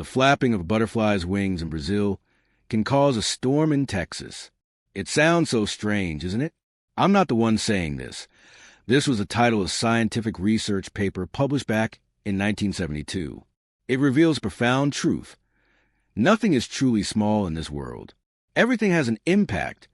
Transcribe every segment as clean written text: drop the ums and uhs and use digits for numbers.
The flapping of a butterfly's wings in Brazil can cause a storm in Texas. It sounds so strange, isn't it? I'm not the one saying this. This was the title of a scientific research paper published back in 1972. It reveals profound truth. Nothing is truly small in this world. Everything has an impact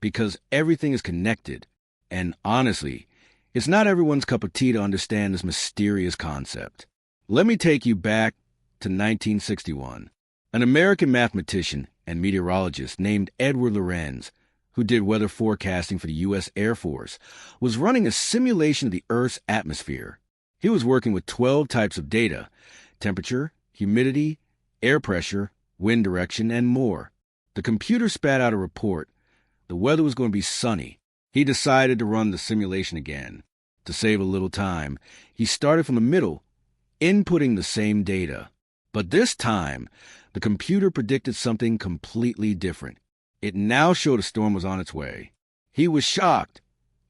because everything is connected. And honestly, it's not everyone's cup of tea to understand this mysterious concept. Let me take you back to 1961. An American mathematician and meteorologist named Edward Lorenz, who did weather forecasting for the U.S. Air Force, was running a simulation of the Earth's atmosphere. He was working with 12 types of data: temperature, humidity, air pressure, wind direction, and more. The computer spat out a report. The weather was going to be sunny. He decided to run the simulation again. To save a little time, he started from the middle, inputting the same data. But this time, the computer predicted something completely different. It now showed a storm was on its way. He was shocked,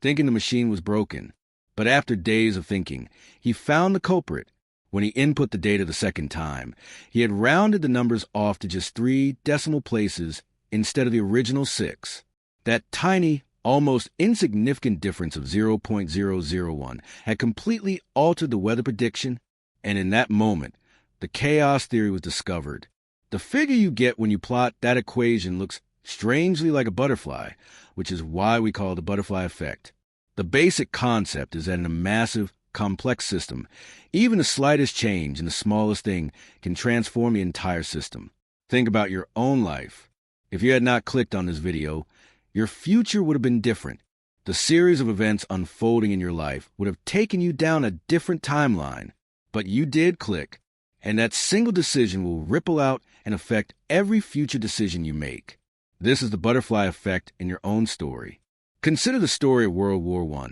thinking the machine was broken. But after days of thinking, he found the culprit. When he input the data the second time, he had rounded the numbers off to just 3 decimal places instead of the original 6. That tiny, almost insignificant difference of 0.001 had completely altered the weather prediction, and in that moment, the chaos theory was discovered. The figure you get when you plot that equation looks strangely like a butterfly, which is why we call it the butterfly effect. The basic concept is that in a massive, complex system, even the slightest change in the smallest thing can transform the entire system. Think about your own life. If you had not clicked on this video, your future would have been different. The series of events unfolding in your life would have taken you down a different timeline. But you did click, and that single decision will ripple out and affect every future decision you make. This is the butterfly effect in your own story. Consider the story of World War I,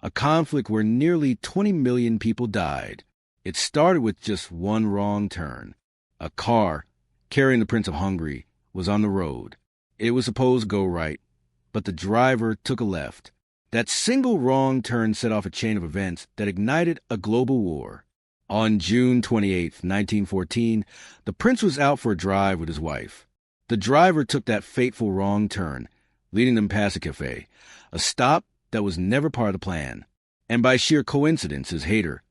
a conflict where nearly 20 million people died. It started with just one wrong turn. A car carrying the Prince of Hungary was on the road. It was supposed to go right, but the driver took a left. That single wrong turn set off a chain of events that ignited a global war. On June 28, 1914, the prince was out for a drive with his wife. The driver took that fateful wrong turn, leading them past a cafe, a stop that was never part of the plan. And by sheer coincidence, his hater,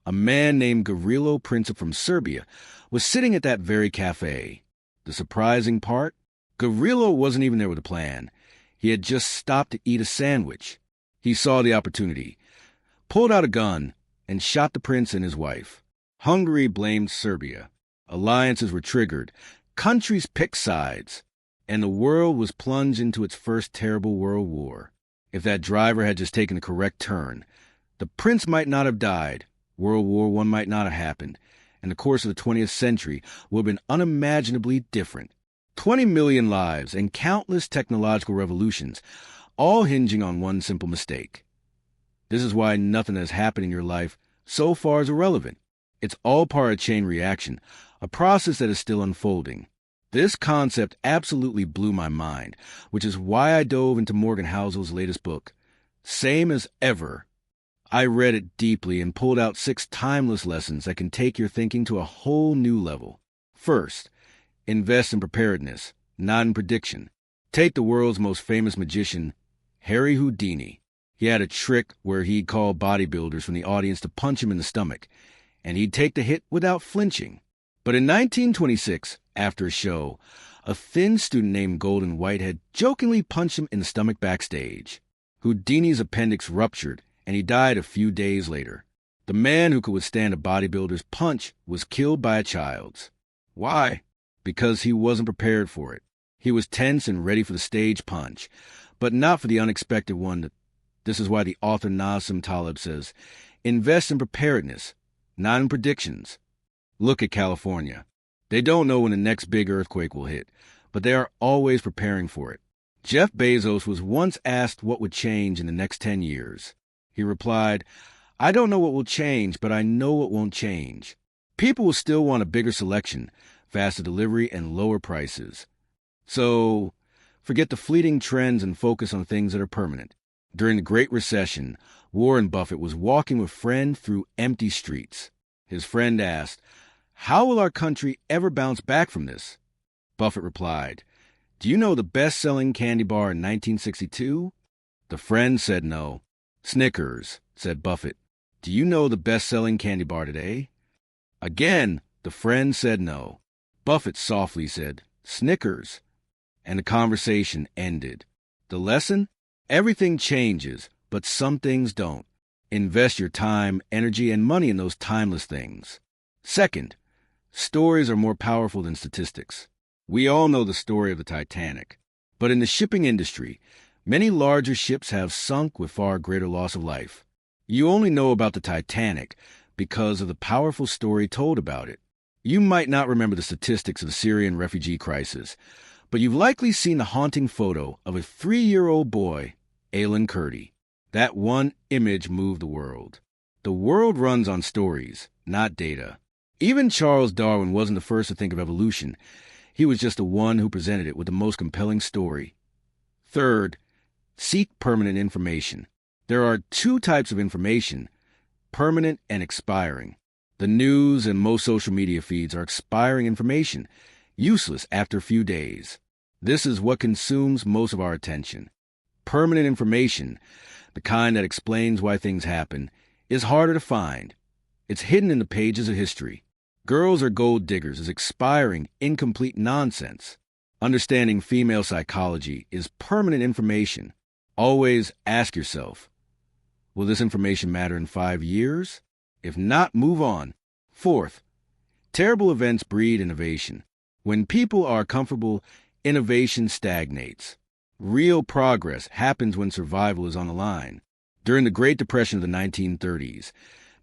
a man named Gavrilo Princip from Serbia, was sitting at that very cafe. The surprising part? Gavrilo wasn't even there with a plan. He had just stopped to eat a sandwich. He saw the opportunity, pulled out a gun, and shot the prince and his wife. Hungary blamed Serbia. Alliances were triggered. Countries picked sides. And the world was plunged into its first terrible world war. If that driver had just taken the correct turn, the prince might not have died, World War I might not have happened, and the course of the 20th century would have been unimaginably different. 20 million lives and countless technological revolutions, all hinging on one simple mistake. This is why nothing that has happened in your life so far is irrelevant. It's all part of a chain reaction, a process that is still unfolding. This concept absolutely blew my mind, which is why I dove into Morgan Housel's latest book. Same as ever. I read it deeply and pulled out 6 timeless lessons that can take your thinking to a whole new level. First, invest in preparedness, not in prediction. Take the world's most famous magician, Harry Houdini. He had a trick where he'd call bodybuilders from the audience to punch him in the stomach, and he'd take the hit without flinching. But in 1926, after a show, a thin student named Golden Whitehead jokingly punched him in the stomach backstage. Houdini's appendix ruptured, and he died a few days later. The man who could withstand a bodybuilder's punch was killed by a child's. Why? Because he wasn't prepared for it. He was tense and ready for the stage punch, but not for the unexpected one. This is why the author Nassim Taleb says, invest in preparedness, not in predictions. Look at California. They don't know when the next big earthquake will hit, but they are always preparing for it. Jeff Bezos was once asked what would change in the next 10 years. He replied, I don't know what will change, but I know what won't change. People will still want a bigger selection, faster delivery, and lower prices. So, forget the fleeting trends and focus on things that are permanent. During the Great Recession, Warren Buffett was walking with a friend through empty streets. His friend asked, How will our country ever bounce back from this? Buffett replied, Do you know the best-selling candy bar in 1962? The friend said no. Snickers, said Buffett. Do you know the best-selling candy bar today? Again, the friend said no. Buffett softly said, Snickers. And the conversation ended. The lesson? Everything changes, but some things don't. Invest your time, energy, and money in those timeless things. Second, stories are more powerful than statistics. We all know the story of the Titanic. But in the shipping industry, many larger ships have sunk with far greater loss of life. You only know about the Titanic because of the powerful story told about it. You might not remember the statistics of the Syrian refugee crisis, but you've likely seen the haunting photo of a 3-year-old boy, Alan Kurdi. That one image moved the world. The world runs on stories, not data. Even Charles Darwin wasn't the first to think of evolution. He was just the one who presented it with the most compelling story. Third, seek permanent information. There are 2 types of information, permanent and expiring. The news and most social media feeds are expiring information, useless after a few days. This is what consumes most of our attention. Permanent information, the kind that explains why things happen, is harder to find. It's hidden in the pages of history. Girls are gold diggers is expiring, incomplete nonsense. Understanding female psychology is permanent information. Always ask yourself, will this information matter in 5 years? If not, move on. Fourth, terrible events breed innovation. When people are comfortable, innovation stagnates. Real progress happens when survival is on the line. During the Great Depression of the 1930s,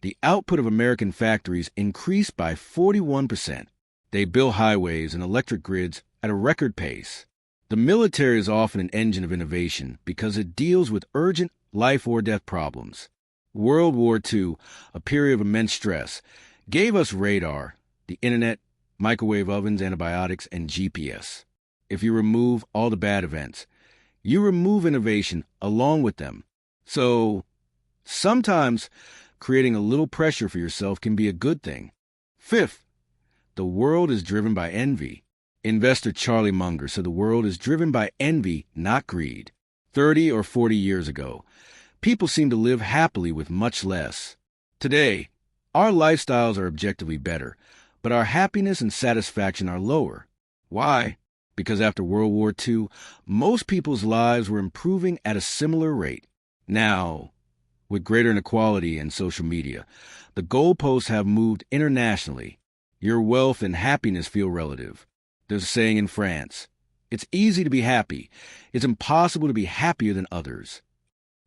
the output of American factories increased by 41%. They built highways and electric grids at a record pace. The military is often an engine of innovation because it deals with urgent life-or-death problems. World War II, a period of immense stress, gave us radar, the internet, microwave ovens, antibiotics, and GPS. If you remove all the bad events, you remove innovation along with them. So, sometimes creating a little pressure for yourself can be a good thing. Fifth, the world is driven by envy. Investor Charlie Munger said the world is driven by envy, not greed. 30 or 40 years ago, people seemed to live happily with much less. Today, our lifestyles are objectively better, but our happiness and satisfaction are lower. Why? Because after World War II, most people's lives were improving at a similar rate. Now, with greater inequality and social media, the goalposts have moved internationally. Your wealth and happiness feel relative. There's a saying in France, it's easy to be happy. It's impossible to be happier than others.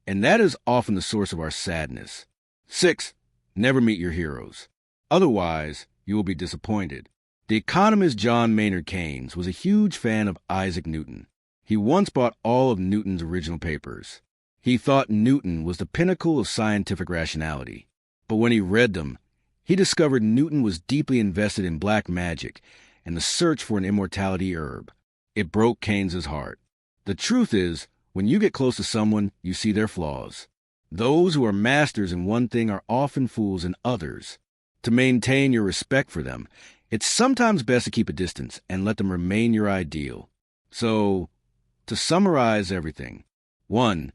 And that is often the source of our sadness. 6. Never meet your heroes. Otherwise, you will be disappointed. The economist John Maynard Keynes was a huge fan of Isaac Newton. He once bought all of Newton's original papers. He thought Newton was the pinnacle of scientific rationality. But when he read them, he discovered Newton was deeply invested in black magic and the search for an immortality herb. It broke Keynes's heart. The truth is, when you get close to someone, you see their flaws. Those who are masters in one thing are often fools in others. To maintain your respect for them, it's sometimes best to keep a distance and let them remain your ideal. So, to summarize everything, 1.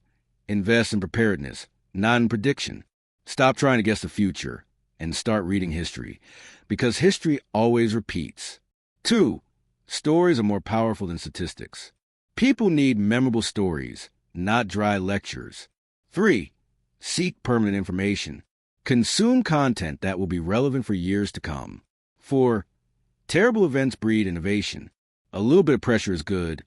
Invest in preparedness, not in prediction. Stop trying to guess the future and start reading history, because history always repeats. 2. Stories are more powerful than statistics. People need memorable stories, not dry lectures. 3. Seek permanent information. Consume content that will be relevant for years to come. 4. Terrible events breed innovation. A little bit of pressure is good.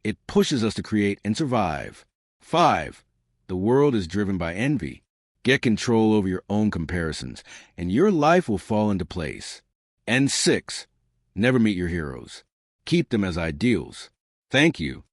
It pushes us to create and survive. 5. The world is driven by envy. Get control over your own comparisons, and your life will fall into place. And 6. Never meet your heroes. Keep them as ideals. Thank you.